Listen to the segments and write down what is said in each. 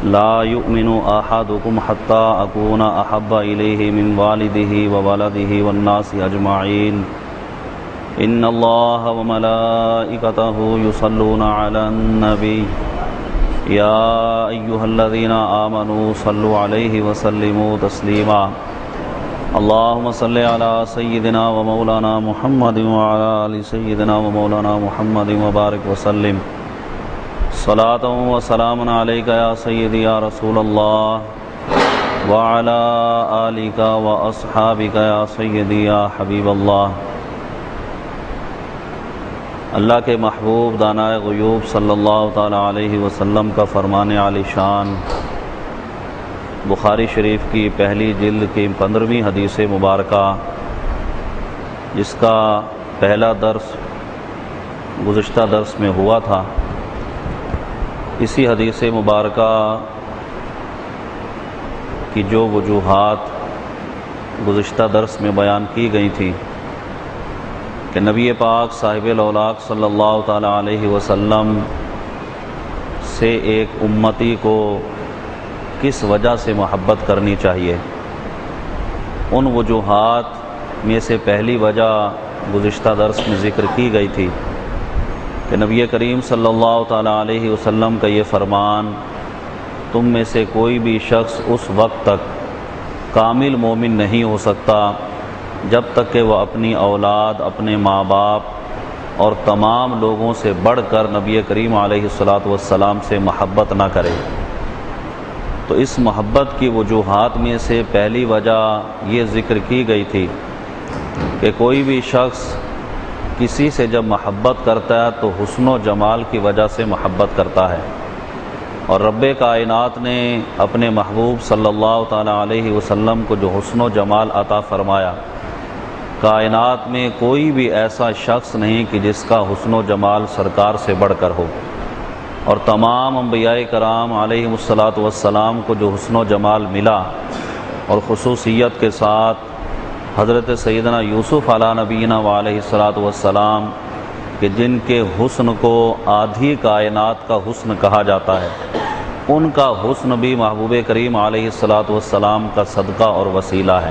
لا يؤمن أحدكم حتى أكون أحب إليه من والده وولده والناس أجمعين إن الله وملائكته يصلون على النبي يا أيها الذين آمنوا صلوا عليه وسلموا تسليما اللهم صل على سيدنا ومولانا محمد وعلى آل سيدنا ومولانا محمد وبارك وسلم صلاة وسلام عليك يا سيدي يا رسول الله وعلى آلك وأصحابك يا سيدي يا حبيب الله۔ اللہ کے محبوب دانائے غیوب صلی اللہ تعالیٰ علیہ وسلم کا فرمان عالی شان بخاری شریف کی پہلی جلد کی 15ویں حدیث مبارکہ، جس کا پہلا درس گزشتہ درس میں ہوا تھا، اسی حدیث مبارکہ کی جو وجوہات گزشتہ درس میں بیان کی گئی تھی کہ نبی پاک صاحب الاولاق صلی اللہ تعالیٰ علیہ وسلم سے ایک امتی کو کس وجہ سے محبت کرنی چاہیے، ان وجوہات میں سے پہلی وجہ گزشتہ درس میں ذکر کی گئی تھی کہ نبی کریم صلی اللہ تعالیٰ علیہ وسلم کا یہ فرمان، تم میں سے کوئی بھی شخص اس وقت تک کامل مومن نہیں ہو سکتا جب تک کہ وہ اپنی اولاد، اپنے ماں باپ اور تمام لوگوں سے بڑھ کر نبی کریم علیہ الصلاۃ سے محبت نہ کرے۔ تو اس محبت کی وجوہات میں سے پہلی وجہ یہ ذکر کی گئی تھی کہ کوئی بھی شخص کسی سے جب محبت کرتا ہے تو حسن و جمال کی وجہ سے محبت کرتا ہے، اور رب کائنات نے اپنے محبوب صلی اللہ تعالیٰ علیہ وسلم کو جو حسن و جمال عطا فرمایا، کائنات میں کوئی بھی ایسا شخص نہیں کہ جس کا حسن و جمال سرکار سے بڑھ کر ہو، اور تمام انبیاء کرام علیہم السلام کو جو حسن و جمال ملا، اور خصوصیت کے ساتھ حضرت سیدنا یوسف علیہ نبینا وعلیہ السلام کہ جن کے حسن کو آدھی کائنات کا حسن کہا جاتا ہے، ان کا حسن بھی محبوب کریم علیہ السلام کا صدقہ اور وسیلہ ہے۔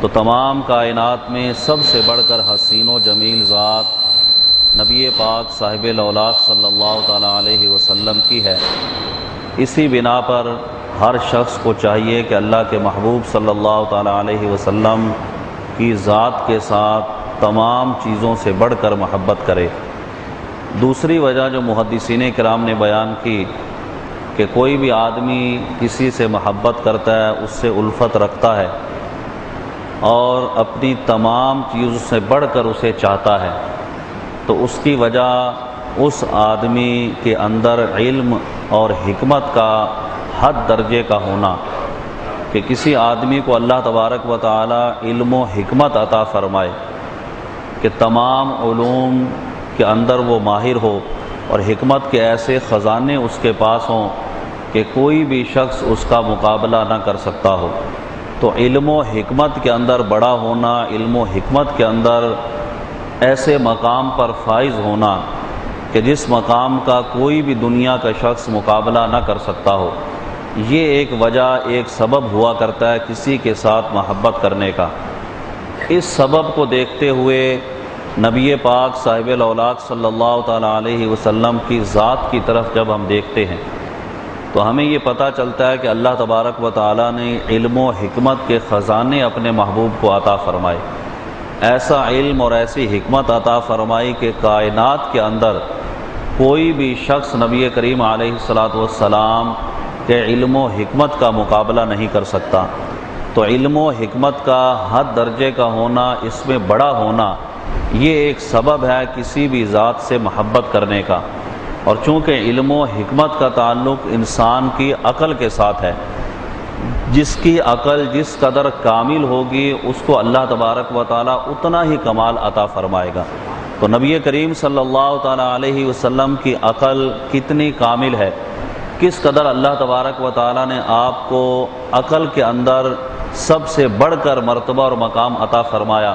تو تمام کائنات میں سب سے بڑھ کر حسین و جمیل ذات نبی پاک صاحب الاولاق صلی اللہ تعالیٰ علیہ وسلم کی ہے۔ اسی بنا پر ہر شخص کو چاہیے کہ اللہ کے محبوب صلی اللہ تعالیٰ علیہ وسلم کی ذات کے ساتھ تمام چیزوں سے بڑھ کر محبت کرے۔ دوسری وجہ جو محدثین کرام نے بیان کی کہ کوئی بھی آدمی کسی سے محبت کرتا ہے، اس سے الفت رکھتا ہے اور اپنی تمام چیزوں سے بڑھ کر اسے چاہتا ہے، تو اس کی وجہ اس آدمی کے اندر علم اور حکمت کا حد درجے کا ہونا، کہ کسی آدمی کو اللہ تبارک و تعالی علم و حکمت عطا فرمائے کہ تمام علوم کے اندر وہ ماہر ہو، اور حکمت کے ایسے خزانے اس کے پاس ہوں کہ کوئی بھی شخص اس کا مقابلہ نہ کر سکتا ہو۔ تو علم و حکمت کے اندر بڑا ہونا، علم و حکمت کے اندر ایسے مقام پر فائز ہونا کہ جس مقام کا کوئی بھی دنیا کا شخص مقابلہ نہ کر سکتا ہو، یہ ایک وجہ، ایک سبب ہوا کرتا ہے کسی کے ساتھ محبت کرنے کا۔ اس سبب کو دیکھتے ہوئے نبی پاک صاحب الاولاق صلی اللہ تعالیٰ علیہ وسلم کی ذات کی طرف جب ہم دیکھتے ہیں تو ہمیں یہ پتہ چلتا ہے کہ اللہ تبارک و تعالیٰ نے علم و حکمت کے خزانے اپنے محبوب کو عطا فرمائے، ایسا علم اور ایسی حکمت عطا فرمائی کہ کائنات کے اندر کوئی بھی شخص نبی کریم علیہ السلام کے علم و حکمت کا مقابلہ نہیں کر سکتا۔ تو علم و حکمت کا حد درجے کا ہونا، اس میں بڑا ہونا، یہ ایک سبب ہے کسی بھی ذات سے محبت کرنے کا۔ اور چونکہ علم و حکمت کا تعلق انسان کی عقل کے ساتھ ہے، جس کی عقل جس قدر کامل ہوگی اس کو اللہ تبارک و تعالیٰ اتنا ہی کمال عطا فرمائے گا۔ تو نبی کریم صلی اللہ تعالیٰ علیہ وسلم کی عقل کتنی کامل ہے، کس قدر اللہ تبارک و تعالیٰ نے آپ کو عقل کے اندر سب سے بڑھ کر مرتبہ اور مقام عطا فرمایا۔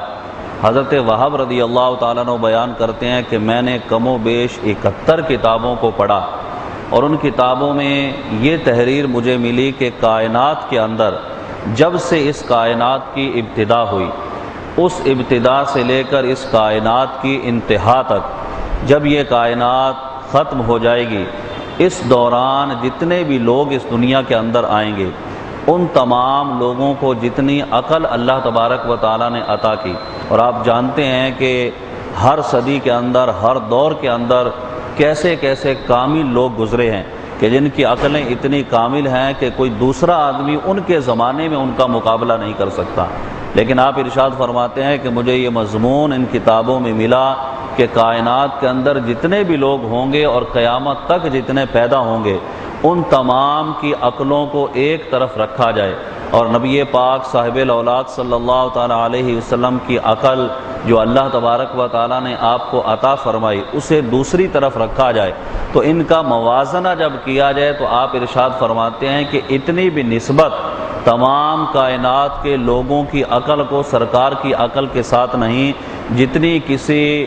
حضرت وہب رضی اللہ تعالیٰ عنہ بیان کرتے ہیں کہ میں نے کم و بیش 71 کتابوں کو پڑھا اور ان کتابوں میں یہ تحریر مجھے ملی کہ کائنات کے اندر جب سے اس کائنات کی ابتدا ہوئی، اس ابتدا سے لے کر اس کائنات کی انتہا تک، جب یہ کائنات ختم ہو جائے گی، اس دوران جتنے بھی لوگ اس دنیا کے اندر آئیں گے، ان تمام لوگوں کو جتنی عقل اللہ تبارک و تعالیٰ نے عطا کی، اور آپ جانتے ہیں کہ ہر صدی کے اندر، ہر دور کے اندر کیسے کیسے کامل لوگ گزرے ہیں کہ جن کی عقلیں اتنی کامل ہیں کہ کوئی دوسرا آدمی ان کے زمانے میں ان کا مقابلہ نہیں کر سکتا، لیکن آپ ارشاد فرماتے ہیں کہ مجھے یہ مضمون ان کتابوں میں ملا کہ کائنات کے اندر جتنے بھی لوگ ہوں گے اور قیامت تک جتنے پیدا ہوں گے، ان تمام کی عقلوں کو ایک طرف رکھا جائے، اور نبی پاک صاحب الاولاق صلی اللہ تعالیٰ علیہ وسلم کی عقل جو اللہ تبارک و تعالیٰ نے آپ کو عطا فرمائی، اسے دوسری طرف رکھا جائے، تو ان کا موازنہ جب کیا جائے تو آپ ارشاد فرماتے ہیں کہ اتنی بھی نسبت تمام کائنات کے لوگوں کی عقل کو سرکار کی عقل کے ساتھ نہیں، جتنی کسی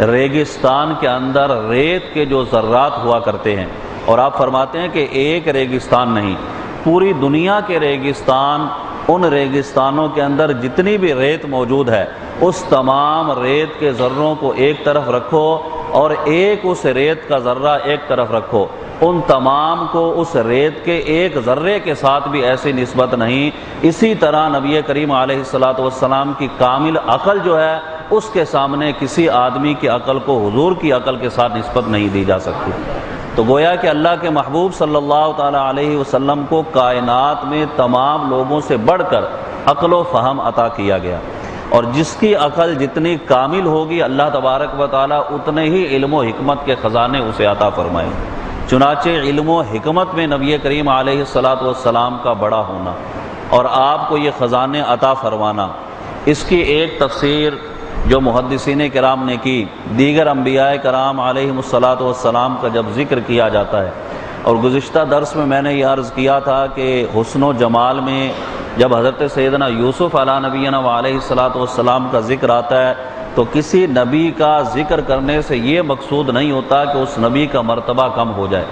ریگستان کے اندر ریت کے جو ذرات ہوا کرتے ہیں، اور آپ فرماتے ہیں کہ ایک ریگستان نہیں، پوری دنیا کے ریگستان، ان ریگستانوں کے اندر جتنی بھی ریت موجود ہے، اس تمام ریت کے ذروں کو ایک طرف رکھو اور ایک اس ریت کا ذرہ ایک طرف رکھو، ان تمام کو اس ریت کے ایک ذرے کے ساتھ بھی ایسی نسبت نہیں۔ اسی طرح نبی کریم علیہ السلام کی کامل عقل جو ہے، اس کے سامنے کسی آدمی کی عقل کو حضور کی عقل کے ساتھ نسبت نہیں دی جا سکتی۔ تو گویا کہ اللہ کے محبوب صلی اللہ تعالیٰ علیہ وسلم کو کائنات میں تمام لوگوں سے بڑھ کر عقل و فہم عطا کیا گیا، اور جس کی عقل جتنی کامل ہوگی، اللہ تبارک و تعالیٰ اتنے ہی علم و حکمت کے خزانے اسے عطا فرمائے۔ چنانچہ علم و حکمت میں نبی کریم علیہ السلام کا بڑا ہونا اور آپ کو یہ خزانے عطا فرمانا، اس کی ایک تفسیر جو محدثین کرام نے کی، دیگر انبیاء کرام علیہ السلام کا جب ذکر کیا جاتا ہے، اور گزشتہ درس میں نے یہ عرض کیا تھا کہ حسن و جمال میں جب حضرت سیدنا یوسف علیہ نبینا علیہ السلام کا ذکر آتا ہے، تو کسی نبی کا ذکر کرنے سے یہ مقصود نہیں ہوتا کہ اس نبی کا مرتبہ کم ہو جائے،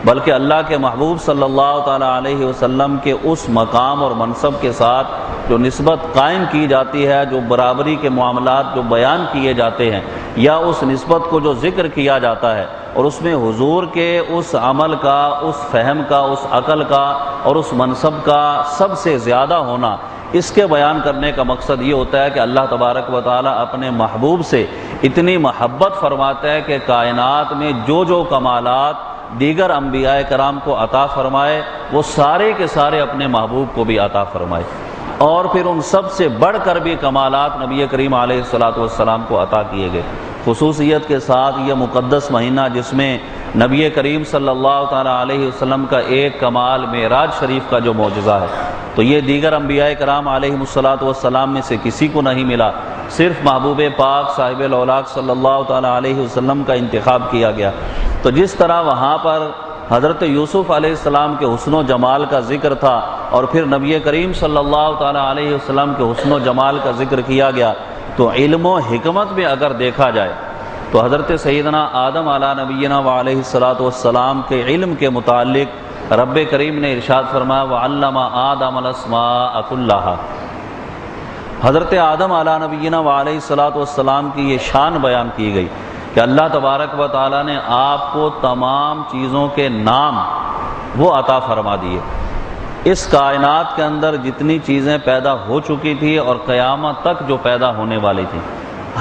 بلکہ اللہ کے محبوب صلی اللہ تعالیٰ علیہ وسلم کے اس مقام اور منصب کے ساتھ جو نسبت قائم کی جاتی ہے، جو برابری کے معاملات جو بیان کیے جاتے ہیں، یا اس نسبت کو جو ذکر کیا جاتا ہے، اور اس میں حضور کے اس عمل کا، اس فہم کا، اس عقل کا اور اس منصب کا سب سے زیادہ ہونا، اس کے بیان کرنے کا مقصد یہ ہوتا ہے کہ اللہ تبارک و تعالیٰ اپنے محبوب سے اتنی محبت فرماتا ہے کہ کائنات میں جو جو کمالات دیگر انبیاء کرام کو عطا فرمائے، وہ سارے کے سارے اپنے محبوب کو بھی عطا فرمائے، اور پھر ان سب سے بڑھ کر بھی کمالات نبی کریم علیہ السلام کو عطا کیے گئے۔ خصوصیت کے ساتھ یہ مقدس مہینہ جس میں نبی کریم صلی اللہ تعالیٰ علیہ وسلم کا ایک کمال معراج شریف کا جو معجزہ ہے، تو یہ دیگر انبیاء کرام علیہ السلام میں سے کسی کو نہیں ملا، صرف محبوب پاک صاحب الاولاق صلی اللہ تعالیٰ علیہ وسلم کا انتخاب کیا گیا۔ تو جس طرح وہاں پر حضرت یوسف علیہ السلام کے حسن و جمال کا ذکر تھا، اور پھر نبی کریم صلی اللہ تعالیٰ علیہ وسلم کے حسن و جمال کا ذکر کیا گیا، تو علم و حکمت میں اگر دیکھا جائے تو حضرت سیدنا آدم علیہ نبینا علیہ السلام کے علم کے متعلق رب کریم نے ارشاد فرمایا وَعَلَّمَ آدَمَ الْأَسْمَاءَ كُلَّهَا۔ حضرت آدم علیہ نبینا علیہ السلام کی یہ شان بیان کی گئی کہ اللہ تبارک و تعالیٰ نے آپ کو تمام چیزوں کے نام وہ عطا فرما دیے۔ اس کائنات کے اندر جتنی چیزیں پیدا ہو چکی تھی اور قیامت تک جو پیدا ہونے والی تھی،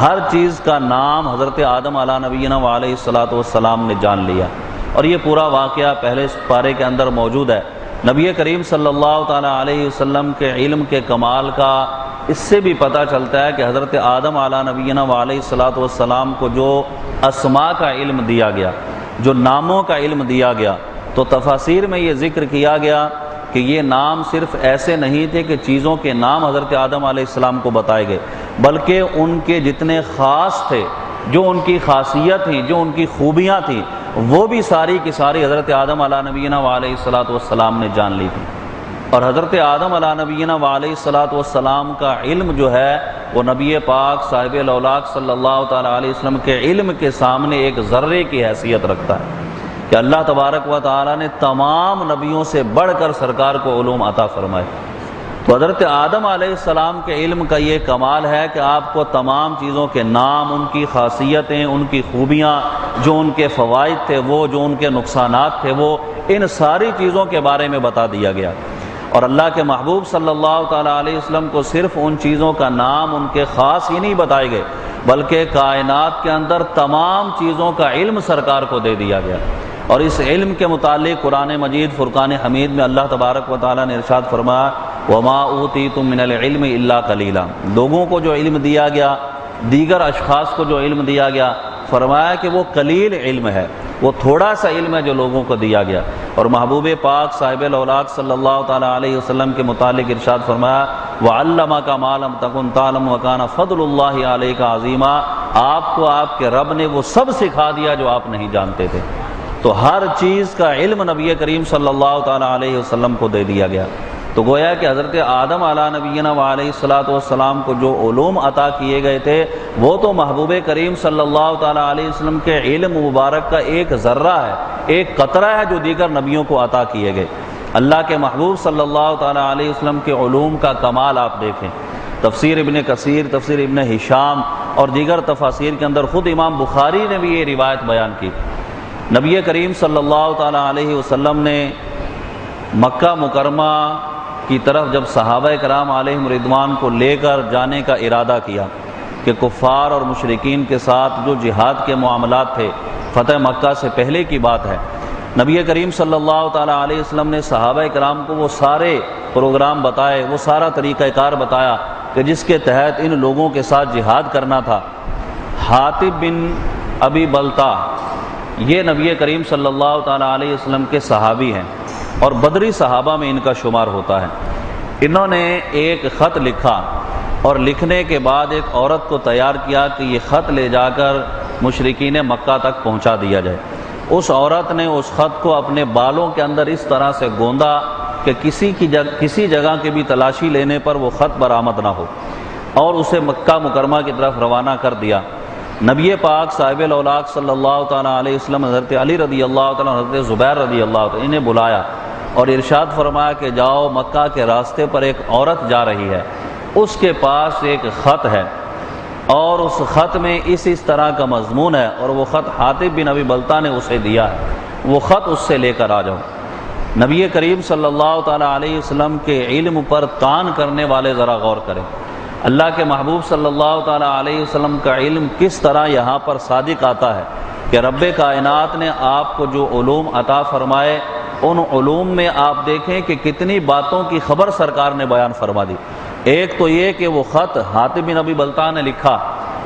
ہر چیز کا نام حضرت آدم علیہ نبینا علیہ السلام نے جان لیا، اور یہ پورا واقعہ پہلے پارے کے اندر موجود ہے۔ نبی کریم صلی اللہ تعالیٰ علیہ وسلم کے علم کے کمال کا اس سے بھی پتہ چلتا ہے کہ حضرت آدم علیہ نبینا علیہ السلام کو جو اسماء کا علم دیا گیا، جو ناموں کا علم دیا گیا، تو تفاسیر میں یہ ذکر کیا گیا کہ یہ نام صرف ایسے نہیں تھے کہ چیزوں کے نام حضرت آدم علیہ السلام کو بتائے گئے، بلکہ ان کے جتنے خاص تھے، جو ان کی خاصیت تھی، جو ان کی خوبیاں تھیں، وہ بھی ساری کی ساری حضرت آدم علیہ نبینا علیہ السلام نے جان لی تھی۔ اور حضرت آدم علیہ نبینا علیہ السلام کا علم جو ہے وہ نبی پاک صاحب الاولاق صلی اللہ تعالیٰ علیہ وسلم کے علم کے سامنے ایک ذرے کی حیثیت رکھتا ہے۔ کہ اللہ تبارک و تعالیٰ نے تمام نبیوں سے بڑھ کر سرکار کو علوم عطا فرمائے۔ تو حضرت آدم علیہ السلام کے علم کا یہ کمال ہے کہ آپ کو تمام چیزوں کے نام، ان کی خاصیتیں، ان کی خوبیاں، جو ان کے فوائد تھے وہ، جو ان کے نقصانات تھے وہ، ان ساری چیزوں کے بارے میں بتا دیا گیا۔ اور اللہ کے محبوب صلی اللہ تعالیٰ علیہ وسلم کو صرف ان چیزوں کا نام، ان کے خاص ہی نہیں بتائے گئے، بلکہ کائنات کے اندر تمام چیزوں کا علم سرکار کو دے دیا گیا۔ اور اس علم کے متعلق قرآن مجید فرقان حمید میں اللہ تبارک و تعالیٰ نے ارشاد فرمایا وَمَا أُوتِيتُم مِّنَ الْعِلْمِ إِلَّا قَلِيلًا۔ لوگوں کو جو علم دیا گیا، دیگر اشخاص کو جو علم دیا گیا، فرمایا کہ وہ قلیل علم ہے، وہ تھوڑا سا علم ہے جو لوگوں کو دیا گیا۔ اور محبوب پاک صاحب الاولاق صلی اللہ تعالیٰ علیہ وسلم کے متعلق ارشاد فرمایا وَعَلَّمَكَ مَا لَمْ تَكُن تَعْلَمُ وَكَانَ فَضْلُ اللَّهِ عَلَيْكَ عَظِيمًا۔ آپ کو آپ کے رب نے وہ سب سکھا دیا جو آپ نہیں جانتے تھے۔ تو ہر چیز کا علم نبی کریم صلی اللہ تعالیٰ علیہ وسلم کو دے دیا گیا۔ تو گویا کہ حضرت آدم علیہ نبینا وعلیہ الصلاۃ والسلام کو جو علوم عطا کیے گئے تھے وہ تو محبوب کریم صلی اللہ تعالیٰ علیہ وسلم کے علم مبارک کا ایک ذرہ ہے، ایک قطرہ ہے جو دیگر نبیوں کو عطا کیے گئے۔ اللہ کے محبوب صلی اللہ تعالیٰ علیہ وسلم کے علوم کا کمال آپ دیکھیں۔ تفسیر ابن کثیر، تفسیر ابن ہشام اور دیگر تفاسیر کے اندر خود امام بخاری نے بھی یہ روایت بیان کی۔ نبی کریم صلی اللہ تعالیٰ علیہ وسلم نے مکہ مکرمہ کی طرف جب صحابہ کرام علیہم رضوان کو لے کر جانے کا ارادہ کیا کہ کفار اور مشرکین کے ساتھ جو جہاد کے معاملات تھے فتح مکہ سے پہلے کی بات ہے، نبی کریم صلی اللہ تعالیٰ علیہ وسلم نے صحابہ کرام کو وہ سارے پروگرام بتائے، وہ سارا طریقہ کار بتایا کہ جس کے تحت ان لوگوں کے ساتھ جہاد کرنا تھا۔ حاطب بن ابی بلتا یہ نبی کریم صلی اللہ تعالیٰ علیہ وسلم کے صحابی ہیں اور بدری صحابہ میں ان کا شمار ہوتا ہے۔ انہوں نے ایک خط لکھا اور لکھنے کے بعد ایک عورت کو تیار کیا کہ یہ خط لے جا کر مشرکین مکہ تک پہنچا دیا جائے۔ اس عورت نے اس خط کو اپنے بالوں کے اندر اس طرح سے گوندا کہ کسی جگہ کی بھی تلاشی لینے پر وہ خط برآمد نہ ہو، اور اسے مکہ مکرمہ کی طرف روانہ کر دیا۔ نبی پاک صاحب الاولاق صلی اللہ تعالیٰ علیہ وسلم حضرت علی رضی اللہ تعالیٰ حضرت زبیر رضی اللہ تعالیٰ انہیں بلایا اور ارشاد فرمایا کہ جاؤ، مکہ کے راستے پر ایک عورت جا رہی ہے، اس کے پاس ایک خط ہے اور اس خط میں اس طرح کا مضمون ہے، اور وہ خط حاطب بن ابی بلتا نے اسے دیا ہے، وہ خط اس سے لے کر آ جاؤ۔ نبی کریم صلی اللہ تعالیٰ علیہ وسلم کے علم پر طعن کرنے والے ذرا غور کریں۔ اللہ کے محبوب صلی اللہ تعالیٰ علیہ وسلم کا علم کس طرح یہاں پر صادق آتا ہے کہ رب کائنات نے آپ کو جو علوم عطا فرمائے ان علوم میں آپ دیکھیں کہ کتنی باتوں کی خبر سرکار نے بیان فرما دی۔ ایک تو یہ کہ وہ خط حاطب بن ابی بلتا نے لکھا،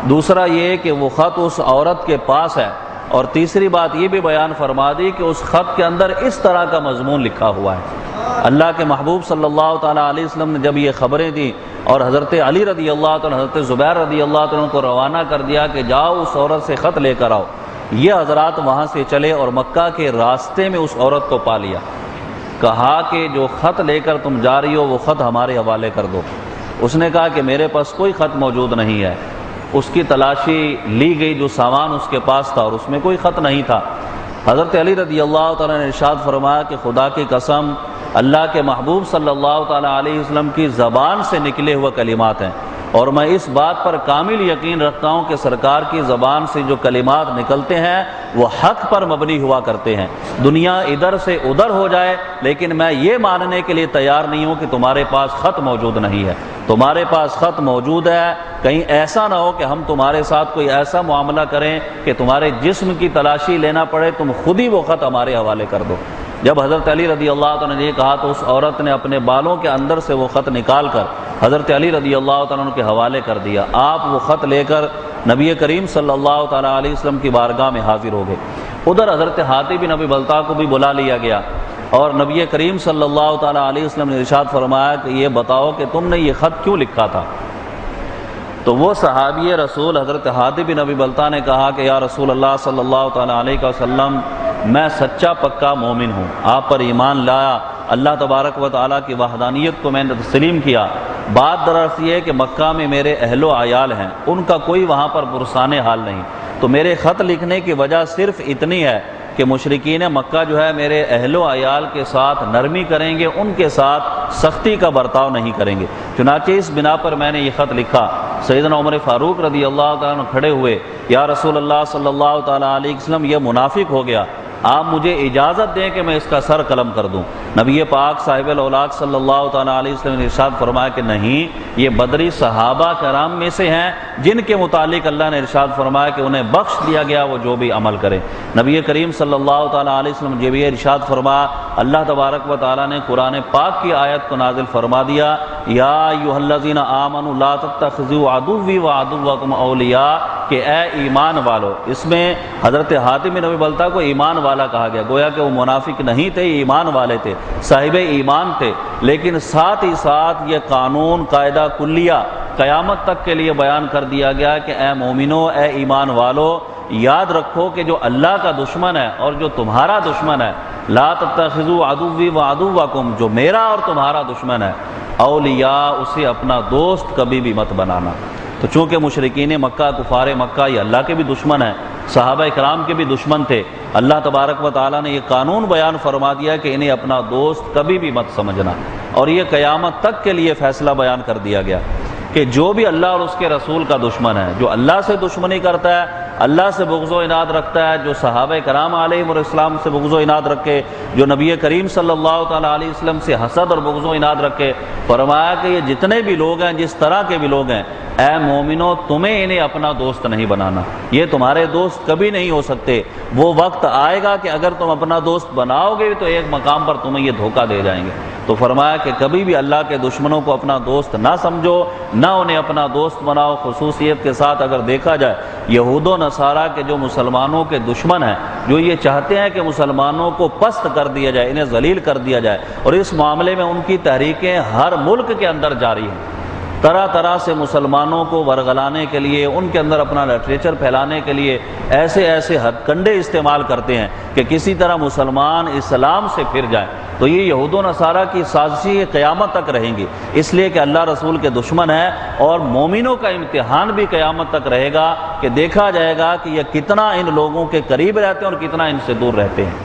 دوسرا یہ کہ وہ خط اس عورت کے پاس ہے، اور تیسری بات یہ بھی بیان فرما دی کہ اس خط کے اندر اس طرح کا مضمون لکھا ہوا ہے۔ اللہ کے محبوب صلی اللہ تعالیٰ علیہ وسلم نے جب یہ خبریں دیں اور حضرت علی رضی اللہ تعالیٰ حضرت زبیر رضی اللہ تعالیٰ کو روانہ کر دیا کہ جاؤ اس عورت سے خط لے کر آؤ، یہ حضرات وہاں سے چلے اور مکہ کے راستے میں اس عورت کو پا لیا۔ کہا کہ جو خط لے کر تم جا رہی ہو وہ خط ہمارے حوالے کر دو۔ اس نے کہا کہ میرے پاس کوئی خط موجود نہیں ہے۔ اس کی تلاشی لی گئی، جو سامان اس کے پاس تھا، اور اس میں کوئی خط نہیں تھا۔ حضرت علی رضی اللہ تعالیٰ نے ارشاد فرمایا کہ خدا کی قسم اللہ کے محبوب صلی اللہ تعالیٰ علیہ وسلم کی زبان سے نکلے ہوئے کلمات ہیں، اور میں اس بات پر کامل یقین رکھتا ہوں کہ سرکار کی زبان سے جو کلمات نکلتے ہیں وہ حق پر مبنی ہوا کرتے ہیں۔ دنیا ادھر سے ادھر ہو جائے لیکن میں یہ ماننے کے لیے تیار نہیں ہوں کہ تمہارے پاس خط موجود نہیں ہے۔ تمہارے پاس خط موجود ہے، کہیں ایسا نہ ہو کہ ہم تمہارے ساتھ کوئی ایسا معاملہ کریں کہ تمہارے جسم کی تلاشی لینا پڑے، تم خود ہی وہ خط ہمارے حوالے کر دو۔ جب حضرت علی رضی اللہ تعالیٰ نے یہ کہا تو اس عورت نے اپنے بالوں کے اندر سے وہ خط نکال کر حضرت علی رضی اللہ تعالیٰ عنہ کے حوالے کر دیا۔ آپ وہ خط لے کر نبی کریم صلی اللہ تعالیٰ علیہ وسلم کی بارگاہ میں حاضر ہو گئے۔ ادھر حضرت حاطب بن ابی بلتا کو بھی بلا لیا گیا اور نبی کریم صلی اللہ تعالیٰ علیہ وسلم نے ارشاد فرمایا کہ یہ بتاؤ کہ تم نے یہ خط کیوں لکھا تھا؟ تو وہ صحابی رسول حضرت حاطب بن ابی بلتا نے کہا کہ یا رسول اللہ صلی اللہ تعالیٰ علیہ وسلم، میں سچا پکا مومن ہوں، آپ پر ایمان لایا، اللہ تبارک و تعالیٰ کی وحدانیت کو میں نے تسلیم کیا۔ بات دراصل یہ ہے کہ مکہ میں میرے اہل و عیال ہیں، ان کا کوئی وہاں پر پرسان حال نہیں، تو میرے خط لکھنے کی وجہ صرف اتنی ہے کہ مشرکین مکہ جو ہے میرے اہل و عیال کے ساتھ نرمی کریں گے، ان کے ساتھ سختی کا برتاؤ نہیں کریں گے۔ چنانچہ اس بنا پر میں نے یہ خط لکھا۔ سیدنا عمر فاروق رضی اللہ تعالیٰ عنہ کھڑے ہوئے، یا رسول اللہ صلی اللہ تعالیٰ علیہ وسلم، یہ منافق ہو گیا، آپ مجھے اجازت دیں کہ میں اس کا سر قلم کر دوں۔ نبی پاک صاحب الاولاق صلی اللہ تعالیٰ علیہ وسلم نے ارشاد فرمایا کہ نہیں، یہ بدری صحابہ کرام میں سے ہیں جن کے متعلق اللہ نے ارشاد فرمایا کہ انہیں بخش دیا گیا وہ جو بھی عمل کرے۔ نبی کریم صلی اللہ تعالیٰ علیہ وسلم جب یہ ارشاد فرمایا، اللہ تبارک و تعالیٰ نے قرآن پاک کی آیت کو نازل فرما دیا، یا ایھا الذین آمنوا لا تتخذوا عدوی وعدوکم اولیاء، کہ اے ایمان والو۔ اس میں حضرت حاتم بن ابی بلتہ کو ایمان والا کہا گیا، گویا کہ وہ منافق نہیں تھے، ایمان والے تھے، صاحب ایمان تھے، لیکن ساتھ ہی ساتھ یہ قانون قاعدہ کلیہ قیامت تک کے لیے بیان کر دیا گیا کہ اے مومنو، اے ایمان والو، یاد رکھو کہ جو اللہ کا دشمن ہے اور جو تمہارا دشمن ہے، لا تتخذوا عدوی وعدوکم، جو میرا اور تمہارا دشمن ہے، اولیاء، اسے اپنا دوست کبھی بھی مت بنانا۔ تو چونکہ مشرکین مکہ، کفار مکہ، یہ اللہ کے بھی دشمن ہیں، صحابہ کرام کے بھی دشمن تھے، اللہ تبارک و تعالیٰ نے یہ قانون بیان فرما دیا کہ انہیں اپنا دوست کبھی بھی مت سمجھنا، اور یہ قیامت تک کے لیے فیصلہ بیان کر دیا گیا کہ جو بھی اللہ اور اس کے رسول کا دشمن ہے، جو اللہ سے دشمنی کرتا ہے، اللہ سے بغض و عناد رکھتا ہے، جو صحابہ کرام علیہ السلام سے بغض و عناد رکھے، جو نبی کریم صلی اللہ تعالیٰ علیہ وسلم سے حسد اور بغض و عناد رکھے، فرمایا کہ یہ جتنے بھی لوگ ہیں، جس طرح کے بھی لوگ ہیں، اے مومنو، تمہیں انہیں اپنا دوست نہیں بنانا، یہ تمہارے دوست کبھی نہیں ہو سکتے۔ وہ وقت آئے گا کہ اگر تم اپنا دوست بناؤ گے تو ایک مقام پر تمہیں یہ دھوکہ دے جائیں گے۔ تو فرمایا کہ کبھی بھی اللہ کے دشمنوں کو اپنا دوست نہ سمجھو، نہ انہیں اپنا دوست بناؤ۔ خصوصیت کے ساتھ اگر دیکھا جائے، یہود و نصارہ کے جو مسلمانوں کے دشمن ہیں، جو یہ چاہتے ہیں کہ مسلمانوں کو پست کر دیا جائے، انہیں ذلیل کر دیا جائے، اور اس معاملے میں ان کی تحریکیں ہر ملک کے اندر جاری ہیں، طرح طرح سے مسلمانوں کو ورغلانے کے لیے، ان کے اندر اپنا لٹریچر پھیلانے کے لیے ایسے ایسے ہتھ کنڈے استعمال کرتے ہیں کہ کسی طرح مسلمان اسلام سے پھر جائیں۔ تو یہ یہود و نصارہ کی سازشیں قیامت تک رہیں گی، اس لیے کہ اللہ رسول کے دشمن ہے، اور مومنوں کا امتحان بھی قیامت تک رہے گا کہ دیکھا جائے گا کہ یہ کتنا ان لوگوں کے قریب رہتے ہیں اور کتنا ان سے دور رہتے ہیں۔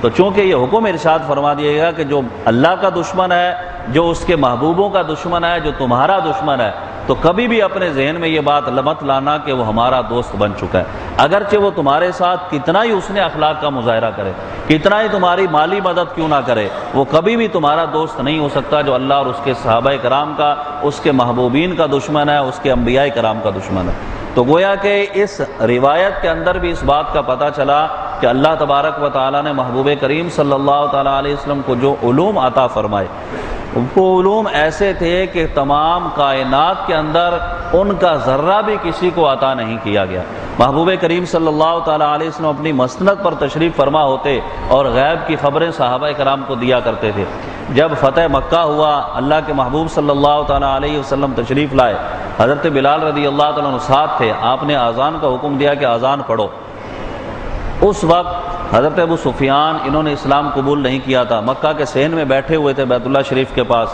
تو چونکہ یہ حکم ارشاد فرما دیا گیا کہ جو اللہ کا دشمن ہے، جو اس کے محبوبوں کا دشمن ہے، جو تمہارا دشمن ہے، تو کبھی بھی اپنے ذہن میں یہ بات مت لانا کہ وہ ہمارا دوست بن چکا ہے، اگرچہ وہ تمہارے ساتھ کتنا ہی حسن اخلاق کا مظاہرہ کرے، کتنا ہی تمہاری مالی مدد کیوں نہ کرے، وہ کبھی بھی تمہارا دوست نہیں ہو سکتا جو اللہ اور اس کے صحابہ کرام کا، اس کے محبوبین کا دشمن ہے، اس کے انبیاء کرام کا دشمن ہے۔ تو گویا کہ اس روایت کے اندر بھی اس بات کا پتہ چلا کہ اللہ تبارک و تعالیٰ نے محبوب کریم صلی اللہ تعالیٰ علیہ وسلم کو جو علوم عطا فرمائے، وہ علوم ایسے تھے کہ تمام کائنات کے اندر ان کا ذرہ بھی کسی کو عطا نہیں کیا گیا۔ محبوب کریم صلی اللہ تعالیٰ علیہ وسلم اپنی مسند پر تشریف فرما ہوتے اور غیب کی خبریں صحابہ کرام کو دیا کرتے تھے۔ جب فتح مکہ ہوا، اللہ کے محبوب صلی اللہ تعالیٰ علیہ وسلم تشریف لائے، حضرت بلال رضی اللہ تعالیٰ عنہ ساتھ تھے، آپ نے اذان کا حکم دیا کہ اذان پڑھو۔ اس وقت حضرت ابو سفیان، انہوں نے اسلام قبول نہیں کیا تھا، مکہ کے صحن میں بیٹھے ہوئے تھے بیت اللہ شریف کے پاس،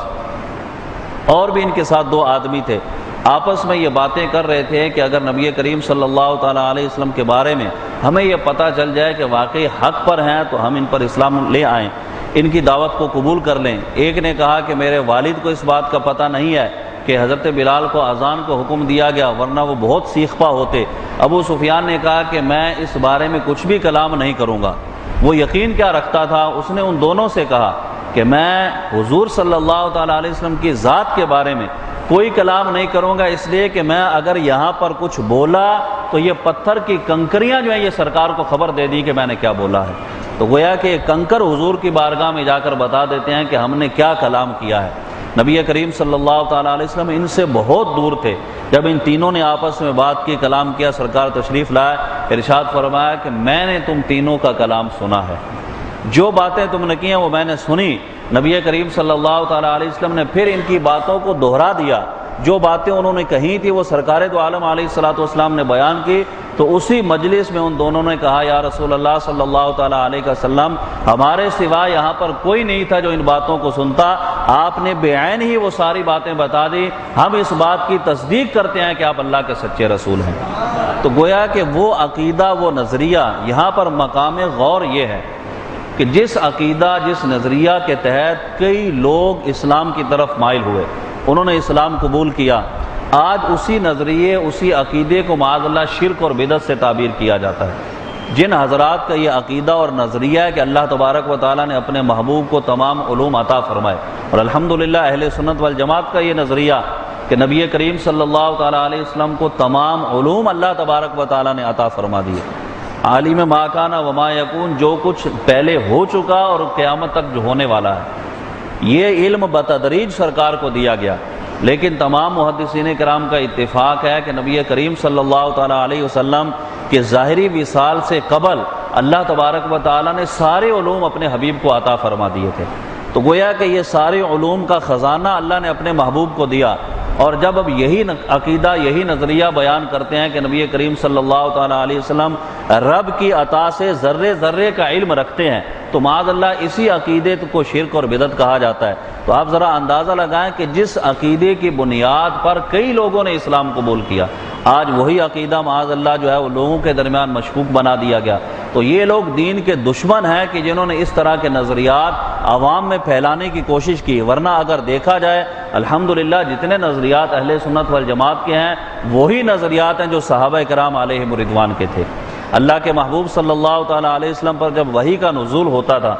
اور بھی ان کے ساتھ دو آدمی تھے، آپس میں یہ باتیں کر رہے تھے کہ اگر نبی کریم صلی اللہ تعالیٰ علیہ وسلم کے بارے میں ہمیں یہ پتہ چل جائے کہ واقعی حق پر ہیں تو ہم ان پر اسلام لے آئیں، ان کی دعوت کو قبول کر لیں۔ ایک نے کہا کہ میرے والد کو اس بات کا پتہ نہیں ہے کہ حضرت بلال کو اذان کو حکم دیا گیا، ورنہ وہ بہت سیخپا ہوتے۔ ابو سفیان نے کہا کہ میں اس بارے میں کچھ بھی کلام نہیں کروں گا۔ وہ یقین کیا رکھتا تھا، اس نے ان دونوں سے کہا کہ میں حضور صلی اللہ تعالیٰ علیہ وسلم کی ذات کے بارے میں کوئی کلام نہیں کروں گا، اس لیے کہ میں اگر یہاں پر کچھ بولا تو یہ پتھر کی کنکریاں جو ہیں یہ سرکار کو خبر دے دی کہ میں نے کیا بولا ہے۔ تو گویا کہ یہ کنکر حضور کی بارگاہ میں جا کر بتا دیتے ہیں کہ ہم نے کیا کلام کیا ہے۔ نبی کریم صلی اللہ تعالیٰ علیہ وسلم ان سے بہت دور تھے۔ جب ان تینوں نے آپس میں بات کی، کلام کیا، سرکار تشریف لائے، ارشاد فرمایا کہ میں نے تم تینوں کا کلام سنا ہے، جو باتیں تم نے کی ہیں وہ میں نے سنی۔ نبی کریم صلی اللہ تعالیٰ علیہ وسلم نے پھر ان کی باتوں کو دہرا دیا، جو باتیں انہوں نے کہی تھی وہ سرکار دو عالم علیہ الصلوۃ والسلام نے بیان کی۔ تو اسی مجلس میں ان دونوں نے کہا، یا رسول اللہ صلی اللہ تعالیٰ علیہ وسلم، ہمارے سوا یہاں پر کوئی نہیں تھا جو ان باتوں کو سنتا، آپ نے بے عین ہی وہ ساری باتیں بتا دی، ہم اس بات کی تصدیق کرتے ہیں کہ آپ اللہ کے سچے رسول ہیں۔ تو گویا کہ وہ عقیدہ، وہ نظریہ، یہاں پر مقام غور یہ ہے کہ جس عقیدہ، جس نظریہ کے تحت کئی لوگ اسلام کی طرف مائل ہوئے، انہوں نے اسلام قبول کیا، آج اسی نظریے، اسی عقیدے کو معاذ اللہ شرک اور بدعت سے تعبیر کیا جاتا ہے۔ جن حضرات کا یہ عقیدہ اور نظریہ ہے کہ اللہ تبارک و تعالیٰ نے اپنے محبوب کو تمام علوم عطا فرمائے، اور الحمدللہ اہل سنت والجماعت کا یہ نظریہ کہ نبی کریم صلی اللہ تعالیٰ علیہ وسلم کو تمام علوم اللہ تبارک و تعالیٰ نے عطا فرما دیے، عالم ما کان وما یکون، جو کچھ پہلے ہو چکا اور قیامت تک جو ہونے والا ہے، یہ علم بتدریج سرکار کو دیا گیا۔ لیکن تمام محدثین کرام کا اتفاق ہے کہ نبی کریم صلی اللہ تعالیٰ علیہ وسلم کے ظاہری وصال سے قبل اللہ تبارک و تعالیٰ نے سارے علوم اپنے حبیب کو عطا فرما دیے تھے۔ تو گویا کہ یہ سارے علوم کا خزانہ اللہ نے اپنے محبوب کو دیا، اور جب اب یہی عقیدہ، یہی نظریہ بیان کرتے ہیں کہ نبی کریم صلی اللہ تعالیٰ علیہ وسلم رب کی عطا سے ذرے ذرے کا علم رکھتے ہیں، تو معاذ اللہ اسی عقیدے کو شرک اور بدعت کہا جاتا ہے۔ تو آپ ذرا اندازہ لگائیں کہ جس عقیدے کی بنیاد پر کئی لوگوں نے اسلام قبول کیا، آج وہی عقیدہ معاذ اللہ جو ہے وہ لوگوں کے درمیان مشکوک بنا دیا گیا۔ تو یہ لوگ دین کے دشمن ہیں کہ جنہوں نے اس طرح کے نظریات عوام میں پھیلانے کی کوشش کی، ورنہ اگر دیکھا جائے الحمدللہ جتنے نظریات اہل سنت والجماعت کے ہیں وہی نظریات ہیں جو صحابہ کرام علیہم رضوان کے تھے۔ اللہ کے محبوب صلی اللہ تعالیٰ علیہ وسلم پر جب وحی کا نزول ہوتا تھا،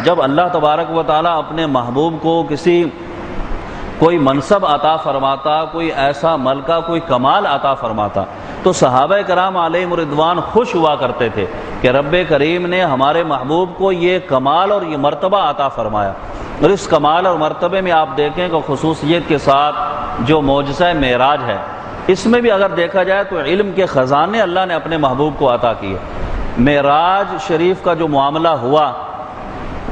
جب اللہ تبارک و تعالیٰ اپنے محبوب کو کوئی منصب عطا فرماتا، کوئی ایسا ملکہ، کوئی کمال عطا فرماتا، تو صحابہ کرام علیہم رضوان خوش ہوا کرتے تھے کہ رب کریم نے ہمارے محبوب کو یہ کمال اور یہ مرتبہ عطا فرمایا۔ اور اس کمال اور مرتبے میں آپ دیکھیں کہ خصوصیت کے ساتھ جو معجزہ معراج ہے، اس میں بھی اگر دیکھا جائے تو علم کے خزانے اللہ نے اپنے محبوب کو عطا کیے۔ معراج شریف کا جو معاملہ ہوا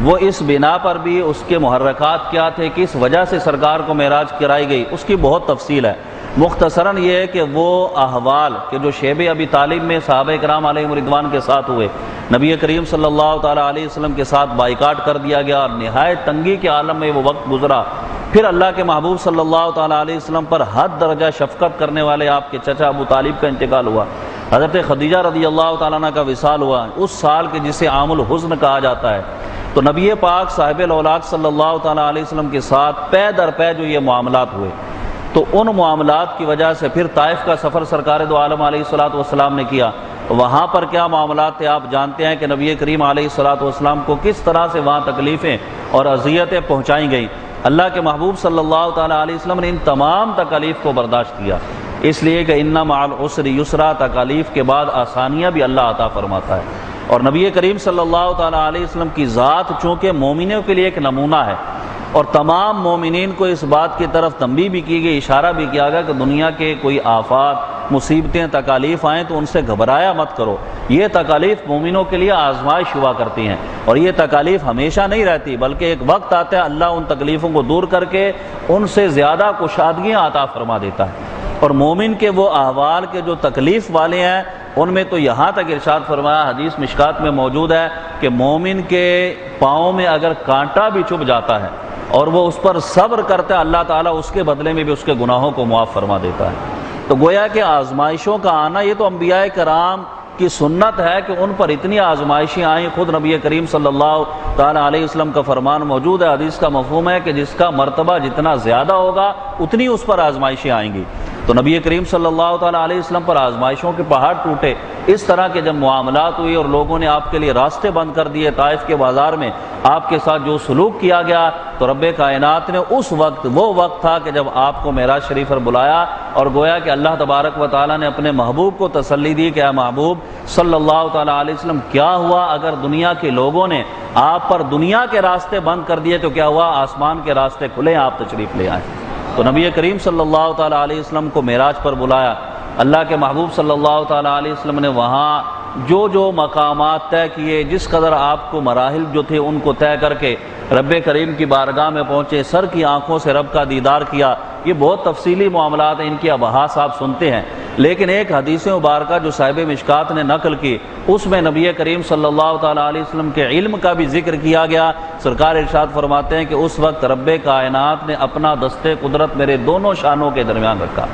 وہ اس بنا پر بھی، اس کے محرکات کیا تھے، کس وجہ سے سرکار کو معراج کرائی گئی، اس کی بہت تفصیل ہے۔ مختصراً یہ ہے کہ وہ احوال کہ جو شیب ابی طالب میں صحابہ کرام علیہ رضوان کے ساتھ ہوئے، نبی کریم صلی اللہ تعالیٰ علیہ وسلم کے ساتھ بائیکاٹ کر دیا گیا اور نہایت تنگی کے عالم میں وہ وقت گزرا، پھر اللہ کے محبوب صلی اللہ تعالیٰ علیہ وسلم پر حد درجہ شفقت کرنے والے آپ کے چچا ابو طالب کا انتقال ہوا، حضرت خدیجہ رضی اللہ تعالیٰ عنہ کا وصال ہوا، اس سال کے جسے عام الحزن کہا جاتا ہے، تو نبی پاک صاحب الاولاق صلی اللہ تعالیٰ علیہ وسلم کے ساتھ پے در پے جو یہ معاملات ہوئے، تو ان معاملات کی وجہ سے پھر طائف کا سفر سرکار دو عالم علیہ الصلوۃ والسلام نے کیا۔ وہاں پر کیا معاملات تھے آپ جانتے ہیں کہ نبی کریم علیہ الصلوۃ والسلام کو کس طرح سے وہاں تکلیفیں اور اذیتیں پہنچائی گئیں۔ اللہ کے محبوب صلی اللہ تعالیٰ علیہ وسلم نے ان تمام تکالیف کو برداشت کیا، اس لیے کہ ان مع العسر یسرا، تکالیف کے بعد آسانیاں بھی اللہ عطا فرماتا ہے۔ اور نبی کریم صلی اللہ تعالیٰ علیہ وسلم کی ذات چونکہ مومنوں کے لیے ایک نمونہ ہے، اور تمام مومنین کو اس بات کی طرف تنبیہ بھی کی گئی، اشارہ بھی کیا گیا کہ دنیا کے کوئی آفات، مصیبتیں، تکالیف آئیں تو ان سے گھبرایا مت کرو، یہ تکالیف مومنوں کے لیے آزمائش ہوا کرتی ہیں، اور یہ تکالیف ہمیشہ نہیں رہتی، بلکہ ایک وقت آتا ہے اللہ ان تکلیفوں کو دور کر کے ان سے زیادہ کشادگیاں عطا فرما دیتا ہے۔ اور مومن کے وہ احوال کے جو تکلیف والے ہیں ان میں تو یہاں تک ارشاد فرمایا، حدیث مشکات میں موجود ہے کہ مومن کے پاؤں میں اگر کانٹا بھی چبھ جاتا ہے اور وہ اس پر صبر کرتا ہے، اللہ تعالیٰ اس کے بدلے میں بھی اس کے گناہوں کو معاف فرما دیتا ہے۔ تو گویا کہ آزمائشوں کا آنا یہ تو انبیاء کرام کی سنت ہے کہ ان پر اتنی آزمائشیں آئیں، خود نبی کریم صلی اللہ تعالیٰ علیہ وسلم کا فرمان موجود ہے، حدیث کا مفہوم ہے کہ جس کا مرتبہ جتنا زیادہ ہوگا اتنی اس پر آزمائشیں آئیں گی۔ تو نبی کریم صلی اللہ تعالیٰ علیہ وسلم پر آزمائشوں کے پہاڑ ٹوٹے، اس طرح کے جب معاملات ہوئی اور لوگوں نے آپ کے لیے راستے بند کر دیے، طائف کے بازار میں آپ کے ساتھ جو سلوک کیا گیا، تو رب کائنات نے اس وقت، وہ وقت تھا کہ جب آپ کو معراج شریف پر بلایا، اور گویا کہ اللہ تبارک و تعالیٰ نے اپنے محبوب کو تسلی دی کہ اے محبوب صلی اللہ تعالیٰ علیہ وسلم، کیا ہوا اگر دنیا کے لوگوں نے آپ پر دنیا کے راستے بند کر دیے تو کیا ہوا، آسمان کے راستے کھلے، آپ تشریف لے آئیں۔ تو نبی کریم صلی اللہ تعالیٰ علیہ وسلم کو معراج پر بلایا، اللہ کے محبوب صلی اللہ تعالیٰ علیہ وسلم نے وہاں جو مقامات طے کیے، جس قدر آپ کو مراحل جو تھے ان کو طے کر کے رب کریم کی بارگاہ میں پہنچے، سر کی آنکھوں سے رب کا دیدار کیا۔ یہ بہت تفصیلی معاملات ہیں، ان کی ابحاث آپ سنتے ہیں، لیکن ایک حدیث مبارکہ جو صاحب مشکات نے نقل کی، اس میں نبی کریم صلی اللہ تعالیٰ علیہ وسلم کے علم کا بھی ذکر کیا گیا۔ سرکار ارشاد فرماتے ہیں کہ اس وقت رب کائنات نے اپنا دستے قدرت میرے دونوں شانوں کے درمیان رکھا،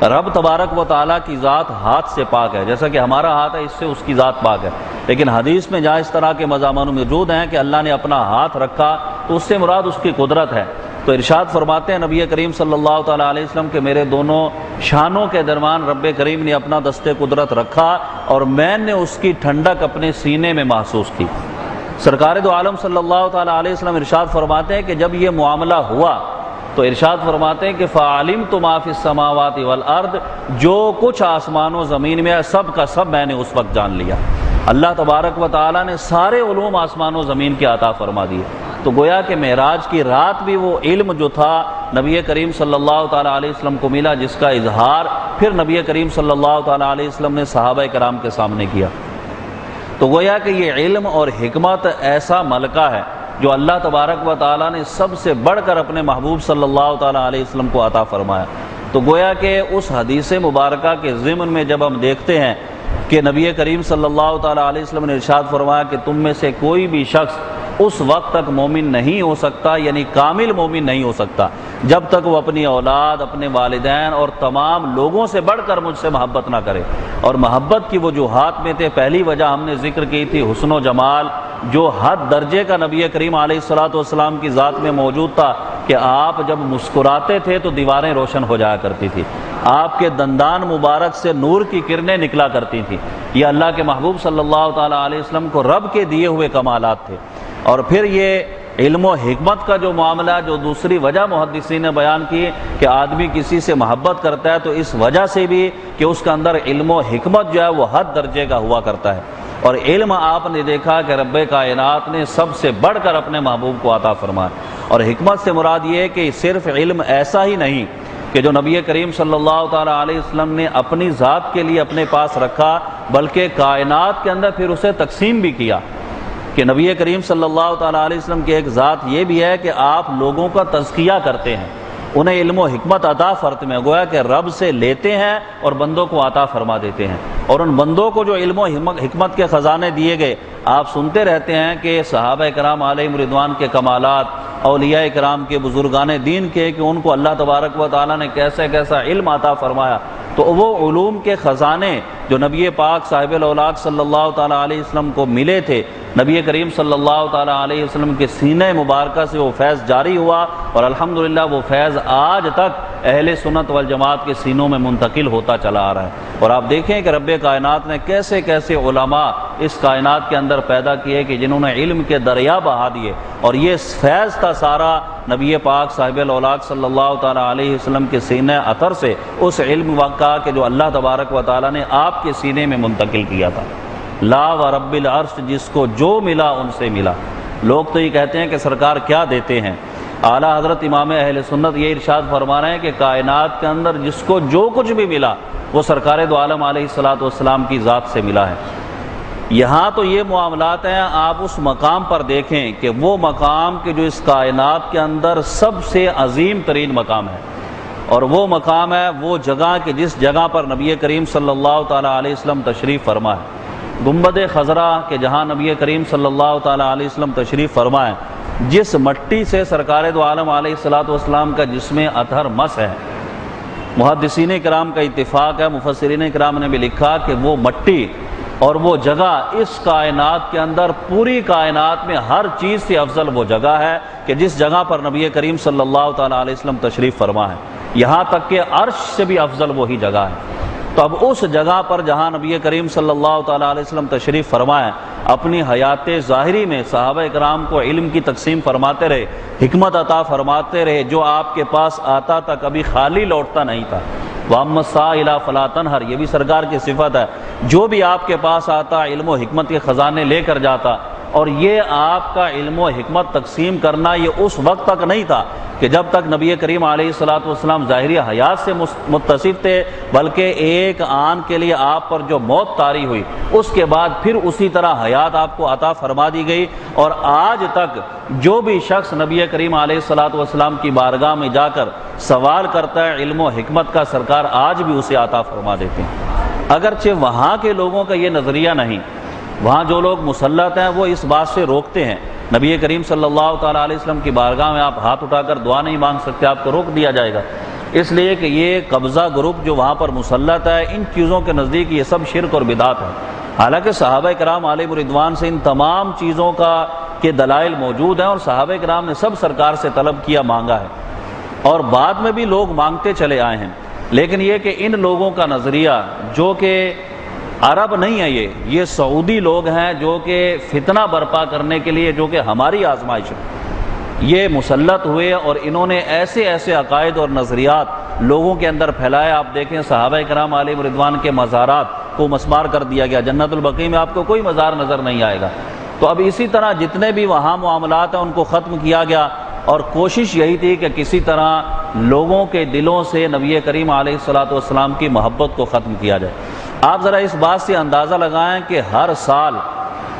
رب تبارک و تعالیٰ کی ذات ہاتھ سے پاک ہے، جیسا کہ ہمارا ہاتھ ہے اس سے اس کی ذات پاک ہے، لیکن حدیث میں جہاں اس طرح کے مضامین موجود ہیں کہ اللہ نے اپنا ہاتھ رکھا تو اس سے مراد اس کی قدرت ہے۔ تو ارشاد فرماتے ہیں نبی کریم صلی اللہ تعالیٰ علیہ وسلم کہ میرے دونوں شانوں کے درمیان رب کریم نے اپنا دست قدرت رکھا اور میں نے اس کی ٹھنڈک اپنے سینے میں محسوس کی۔ سرکار دو عالم صلی اللہ تعالیٰ علیہ وسلم ارشاد فرماتے ہیں کہ جب یہ معاملہ ہوا تو ارشاد فرماتے ہیں کہ فَعَلِمْتُ مَا فِي السَّمَاوَاتِ وَالْأَرْضِ، جو کچھ آسمان و زمین میں ہے سب کا سب میں نے اس وقت جان لیا۔ اللہ تبارک و تعالیٰ نے سارے علوم آسمان و زمین کے عطا فرما دیے۔ تو گویا کہ معراج کی رات بھی وہ علم جو تھا نبی کریم صلی اللہ تعالیٰ علیہ وسلم کو ملا، جس کا اظہار پھر نبی کریم صلی اللہ تعالیٰ علیہ وسلم نے صحابہ کرام کے سامنے کیا۔ تو گویا کہ یہ علم اور حکمت ایسا ملکہ ہے جو اللہ تبارک و تعالیٰ نے سب سے بڑھ کر اپنے محبوب صلی اللہ تعالیٰ علیہ وسلم کو عطا فرمایا۔ تو گویا کہ اس حدیث مبارکہ کے ضمن میں جب ہم دیکھتے ہیں کہ نبی کریم صلی اللہ تعالیٰ علیہ وسلم نے ارشاد فرمایا کہ تم میں سے کوئی بھی شخص اس وقت تک مومن نہیں ہو سکتا، یعنی کامل مومن نہیں ہو سکتا، جب تک وہ اپنی اولاد، اپنے والدین اور تمام لوگوں سے بڑھ کر مجھ سے محبت نہ کرے۔ اور محبت کی وجوہات میں تھے، پہلی وجہ ہم نے ذکر کی تھی حسن و جمال، جو حد درجے کا نبی کریم علیہ الصلوۃ والسلام کی ذات میں موجود تھا کہ آپ جب مسکراتے تھے تو دیواریں روشن ہو جایا کرتی تھی، آپ کے دندان مبارک سے نور کی کرنیں نکلا کرتی تھیں۔ یہ اللہ کے محبوب صلی اللہ تعالیٰ علیہ وسلم کو رب کے دیے ہوئے کمالات تھے۔ اور پھر یہ علم و حکمت کا جو معاملہ، جو دوسری وجہ محدثین نے بیان کی کہ آدمی کسی سے محبت کرتا ہے تو اس وجہ سے بھی کہ اس کے اندر علم و حکمت جو ہے وہ حد درجے کا ہوا کرتا ہے۔ اور علم آپ نے دیکھا کہ رب کائنات نے سب سے بڑھ کر اپنے محبوب کو عطا فرمایا۔ اور حکمت سے مراد یہ ہے کہ صرف علم ایسا ہی نہیں کہ جو نبی کریم صلی اللہ تعالیٰ علیہ وسلم نے اپنی ذات کے لیے اپنے پاس رکھا، بلکہ کائنات کے اندر پھر اسے تقسیم بھی کیا کہ نبی کریم صلی اللہ تعالیٰ علیہ وسلم کی ایک ذات یہ بھی ہے کہ آپ لوگوں کا تزکیہ کرتے ہیں، انہیں علم و حکمت عطا فرماتے ہیں، گویا کہ رب سے لیتے ہیں اور بندوں کو عطا فرما دیتے ہیں۔ اور ان بندوں کو جو علم و حکمت کے خزانے دیے گئے، آپ سنتے رہتے ہیں کہ صحابہ کرام علیہم رضوان کے کمالات، اولیاء کرام کے، بزرگان دین کے، کہ ان کو اللہ تبارک و تعالیٰ نے کیسا کیسا علم عطا فرمایا۔ تو وہ علوم کے خزانے جو نبی پاک صاحب الاولاق صلی اللہ تعالیٰ علیہ وسلم کو ملے تھے، نبی کریم صلی اللہ تعالیٰ علیہ وسلم کے سینہ مبارکہ سے وہ فیض جاری ہوا، اور الحمدللہ وہ فیض آج تک اہل سنت والجماعت کے سینوں میں منتقل ہوتا چلا آ رہا ہے۔ اور آپ دیکھیں کہ رب کائنات نے کیسے کیسے علماء اس کائنات کے اندر پیدا کیے کہ جنہوں نے علم کے دریا بہا دیے، اور یہ فیض تھا سارا نبی پاک صاحب الاولاق صلی اللہ تعالیٰ علیہ وسلم کے سینہ اثر سے، اس علم کا کہ جو اللہ تبارک و تعالیٰ نے آپ کے سینے میں منتقل کیا تھا۔ لا و رب العرش، جس کو جو ملا ان سے ملا۔ لوگ تو یہ کہتے ہیں کہ سرکار کیا دیتے ہیں، اعلیٰ حضرت امام اہل سنت یہ ارشاد فرما رہے ہیں کہ کائنات کے اندر جس کو جو کچھ بھی ملا وہ سرکار دو عالم علیہ الصلوۃ والسلام کی ذات سے ملا ہے۔ یہاں تو یہ معاملات ہیں، آپ اس مقام پر دیکھیں کہ وہ مقام کہ جو اس کائنات کے اندر سب سے عظیم ترین مقام ہے، اور وہ مقام ہے وہ جگہ کہ جس جگہ پر نبی کریم صلی اللہ تعالیٰ علیہ وسلم تشریف فرما ہے، گنبد خضرا کہ جہاں نبی کریم صلی اللہ تعالیٰ علیہ وسلم تشریف فرما ہے، جس مٹی سے سرکار دو عالم علیہ الصلوۃ والسلام کا جسم اطہر مس ہے۔ محدثین کرام کا اتفاق ہے، مفسرین کرام نے بھی لکھا کہ وہ مٹی اور وہ جگہ اس کائنات کے اندر، پوری کائنات میں ہر چیز سے افضل وہ جگہ ہے کہ جس جگہ پر نبی کریم صلی اللہ تعالیٰ علیہ وسلم تشریف فرما ہے، یہاں تک کہ عرش سے بھی افضل وہی جگہ ہے۔ تو اب اس جگہ پر جہاں نبی کریم صلی اللہ تعالیٰ علیہ وسلم تشریف فرمائے، اپنی حیات ظاہری میں صحابہ کرام کو علم کی تقسیم فرماتے رہے، حکمت عطا فرماتے رہے، جو آپ کے پاس آتا تھا کبھی خالی لوٹتا نہیں تھا۔ وَأَمَّا السَّائِلَ فَلَا تَنْهَرْ، یہ بھی سرکار کی صفت ہے، جو بھی آپ کے پاس آتا علم و حکمت کے خزانے لے کر جاتا۔ اور یہ آپ کا علم و حکمت تقسیم کرنا یہ اس وقت تک نہیں تھا کہ جب تک نبی کریم علیہ الصلوۃ والسلام ظاہری حیات سے متصف تھے، بلکہ ایک آن کے لیے آپ پر جو موت طاری ہوئی، اس کے بعد پھر اسی طرح حیات آپ کو عطا فرما دی گئی۔ اور آج تک جو بھی شخص نبی کریم علیہ الصلوۃ والسلام کی بارگاہ میں جا کر سوال کرتا ہے علم و حکمت کا، سرکار آج بھی اسے عطا فرما دیتے ہیں۔ اگرچہ وہاں کے لوگوں کا یہ نظریہ نہیں، وہاں جو لوگ مسلط ہیں وہ اس بات سے روکتے ہیں، نبی کریم صلی اللہ تعالیٰ علیہ وسلم کی بارگاہ میں آپ ہاتھ اٹھا کر دعا نہیں مانگ سکتے، آپ کو روک دیا جائے گا۔ اس لیے کہ یہ قبضہ گروپ جو وہاں پر مسلط ہے، ان چیزوں کے نزدیک یہ سب شرک اور بدعت ہے۔ حالانکہ صحابہ کرام علیہم رضوان سے ان تمام چیزوں کے دلائل موجود ہیں، اور صحابہ کرام نے سب سرکار سے طلب کیا، مانگا ہے، اور بعد میں بھی لوگ مانگتے چلے آئے ہیں۔ لیکن یہ کہ ان لوگوں کا نظریہ جو کہ عرب نہیں ہے، یہ سعودی لوگ ہیں جو کہ فتنہ برپا کرنے کے لیے، جو کہ ہماری آزمائش ہے، یہ مسلط ہوئے اور انہوں نے ایسے ایسے عقائد اور نظریات لوگوں کے اندر پھیلائے۔ آپ دیکھیں صحابہ کرام علیہ رضوان کے مزارات کو مسمار کر دیا گیا، جنت البقیع میں آپ کو کوئی مزار نظر نہیں آئے گا۔ تو اب اسی طرح جتنے بھی وہاں معاملات ہیں ان کو ختم کیا گیا، اور کوشش یہی تھی کہ کسی طرح لوگوں کے دلوں سے نبی کریم علیہ السلام کی محبت کو ختم کیا جائے۔ آپ ذرا اس بات سے اندازہ لگائیں کہ ہر سال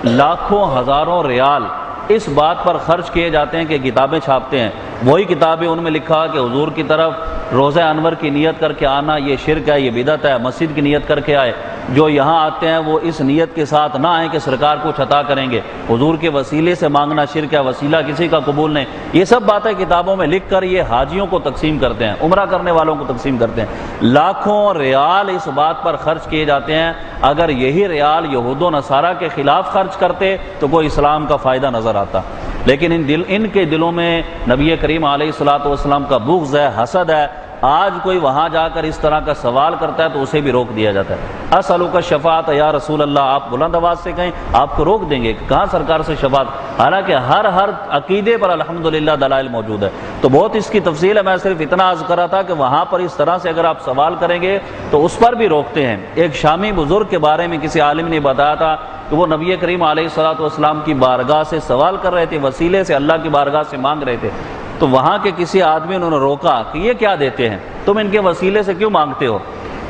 لاکھوں ہزاروں ریال اس بات پر خرچ کیے جاتے ہیں کہ کتابیں چھاپتے ہیں، وہی کتابیں ان میں لکھا کہ حضور کی طرف روزہ انور کی نیت کر کے آنا یہ شرک ہے، یہ بدعت ہے، مسجد کی نیت کر کے آئے، جو یہاں آتے ہیں وہ اس نیت کے ساتھ نہ آئیں کہ سرکار کچھ عطا کریں گے، حضور کے وسیلے سے مانگنا شرک ہے، وسیلہ کسی کا قبول نہیں۔ یہ سب باتیں کتابوں میں لکھ کر یہ حاجیوں کو تقسیم کرتے ہیں، عمرہ کرنے والوں کو تقسیم کرتے ہیں۔ لاکھوں ریال اس بات پر خرچ کیے جاتے ہیں۔ اگر یہی ریال یہود و نصارہ کے خلاف خرچ کرتے تو کوئی اسلام کا فائدہ نظر آتا، لیکن ان کے دلوں میں نبی کریم علیہ السلام کا بغض ہے، حسد ہے۔ آج کوئی وہاں جا کر اس طرح کا سوال کرتا ہے تو اسے بھی روک دیا جاتا ہے۔ اسألک الشفاعۃ یا رسول اللہ، آپ بلند آواز سے کہیں آپ کو روک دیں گے کہ کہاں سرکار سے شفاعت، حالانکہ ہر عقیدے پر الحمدللہ دلائل موجود ہے۔ تو بہت اس کی تفصیل ہے، میں صرف اتنا عرض کر رہا تھا کہ وہاں پر اس طرح سے اگر آپ سوال کریں گے تو اس پر بھی روکتے ہیں۔ ایک شامی بزرگ کے بارے میں کسی عالم نے بتایا تھا کہ وہ نبی کریم علیہ السلام کی بارگاہ سے سوال کر رہے تھے، وسیلے سے اللہ کی بارگاہ سے مانگ رہے تھے، تو وہاں کے کسی آدمی انہوں نے روکا کہ یہ کیا دیتے ہیں، تم ان کے وسیلے سے کیوں مانگتے ہو؟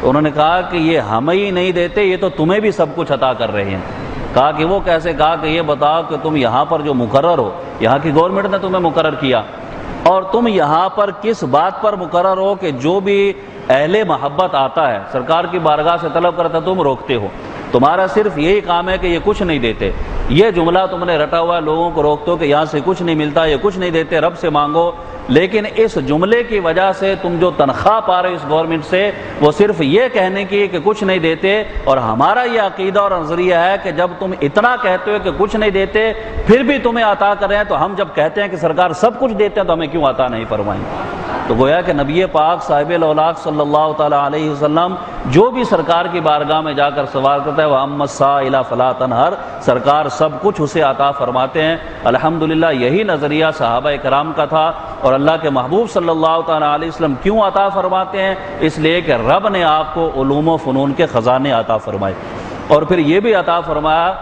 انہوں نے کہا کہ یہ ہمیں ہی نہیں دیتے، یہ تو تمہیں بھی سب کچھ عطا کر رہے ہیں۔ کہا کہ وہ کیسے؟ کہا کہ یہ بتاؤ کہ تم یہاں پر جو مقرر ہو، یہاں کی گورنمنٹ نے تمہیں مقرر کیا، اور تم یہاں پر کس بات پر مقرر ہو کہ جو بھی اہل محبت آتا ہے سرکار کی بارگاہ سے طلب کرتا ہے تم روکتے ہو؟ تمہارا صرف یہی کام ہے کہ یہ کچھ نہیں دیتے، یہ جملہ تم نے رٹا ہوا ہے، لوگوں کو روکتے ہو کہ یہاں سے کچھ نہیں ملتا، یہ کچھ نہیں دیتے، رب سے مانگو۔ لیکن اس جملے کی وجہ سے تم جو تنخواہ پا رہے اس گورنمنٹ سے، وہ صرف یہ کہنے کی کہ کچھ نہیں دیتے، اور ہمارا یہ عقیدہ اور نظریہ ہے کہ جب تم اتنا کہتے ہو کہ کچھ نہیں دیتے پھر بھی تمہیں عطا کر رہے ہیں، تو ہم جب کہتے ہیں کہ سرکار سب کچھ دیتے ہیں تو ہمیں کیوں عطا نہیں فرمائیں؟ تو گویا کہ نبی پاک صاحب الاولاق صلی اللہ تعالی علیہ وسلم جو بھی سرکار کی بارگاہ میں جا کر سوال کرتا ہے وَأَمَّا السَّائِلَ فَلَا تَنْهَرْ، سرکار سب کچھ اسے عطا فرماتے ہیں۔ الحمدللہ یہی نظریہ صحابہ کرام کا تھا، اور اللہ کے محبوب صلی اللہ تعالی علیہ وسلم کیوں عطا فرماتے ہیں؟ اس لیے کہ رب نے آپ کو علوم و فنون کے خزانے عطا فرمائے، اور پھر یہ بھی عطا فرمایا،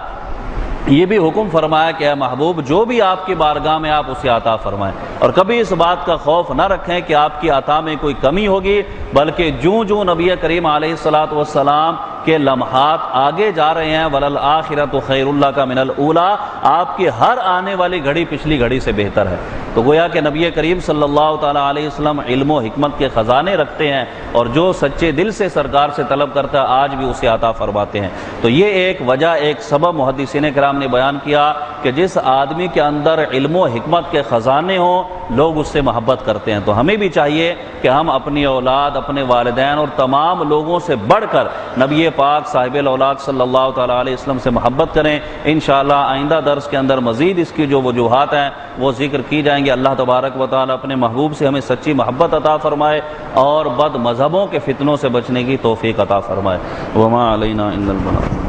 یہ بھی حکم فرمایا کہ اے محبوب جو بھی آپ کی بارگاہ میں آپ اسے عطا فرمائیں، اور کبھی اس بات کا خوف نہ رکھیں کہ آپ کی عطا میں کوئی کمی ہوگی، بلکہ جوں نبی کریم علیہ السلام کے لمحات آگے جا رہے ہیں، وَلَلْآخِرَةُ خَيْرٌ لَكَ مِنَ الْأُولَىٰ، آپ کی ہر آنے والی گھڑی پچھلی گھڑی سے بہتر ہے۔ تو گویا کہ نبی کریم صلی اللہ تعالیٰ علیہ وسلم علم و حکمت کے خزانے رکھتے ہیں، اور جو سچے دل سے سرکار سے طلب کرتا ہے آج بھی اسے عطا فرماتے ہیں۔ تو یہ ایک وجہ، ایک سبب محدثین کرام نے بیان کیا کہ جس آدمی کے اندر علم و حکمت کے خزانے ہوں لوگ اس سے محبت کرتے ہیں۔ تو ہمیں بھی چاہیے کہ ہم اپنی اولاد، اپنے والدین اور تمام لوگوں سے بڑھ کر نبی پاک صاحب الاولاق صلی اللہ تعالیٰ علیہ وسلم سے محبت کریں۔ انشاءاللہ آئندہ درس کے اندر مزید اس کی جو وجوہات ہیں وہ ذکر کی جائیں گے۔ اللہ تبارک و تعالیٰ اپنے محبوب سے ہمیں سچی محبت عطا فرمائے اور بد مذہبوں کے فتنوں سے بچنے کی توفیق عطا فرمائے۔ وما علینا الا البلاغ۔